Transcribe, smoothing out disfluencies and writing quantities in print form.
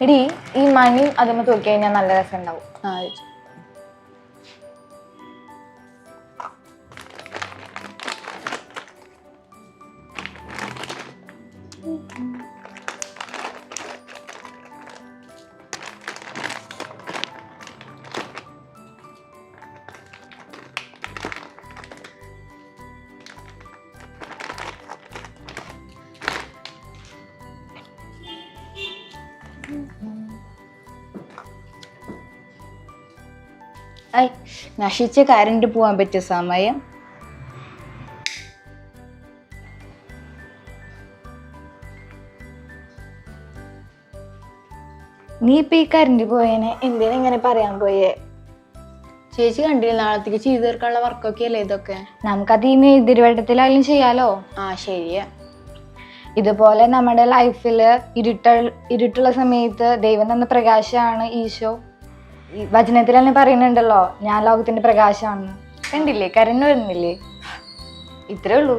എടി ഈ മണി അതുമ്മ തൂക്കി കഴിഞ്ഞാൽ നല്ല രസം ഉണ്ടാവും. നശിച്ച കരണ്ട് പോവാൻ പറ്റിയ സമയം. നീ ഇപ്പൊ ഈ കരണ്ട് പോയേനെ എന്തിനാ ഇങ്ങനെ പറയാൻ പോയേ? ചേച്ചി കണ്ടില്ല, നാളത്തേക്ക് ചെയ്തു തീർക്കാനുള്ള വർക്കൊക്കെ അല്ലേ ഇതൊക്കെ. നമുക്കത് ഈ മെഴുതിരിവട്ടത്തിലായാലും ചെയ്യാലോ. ശരിയാ. ഇതുപോലെ നമ്മുടെ ലൈഫില് ഇരുട്ടുള്ള സമയത്ത് ദൈവം തന്ന പ്രകാശമാണ് ഈശോ. ഈ വചനത്തിൽ തന്നെ പറയുന്നുണ്ടല്ലോ, ഞാൻ ലോകത്തിന്റെ പ്രകാശമാണെന്ന്. കണ്ടില്ലേ, കരണ്ട് വരുന്നില്ലേ? ഇത്രേ ഉള്ളൂ.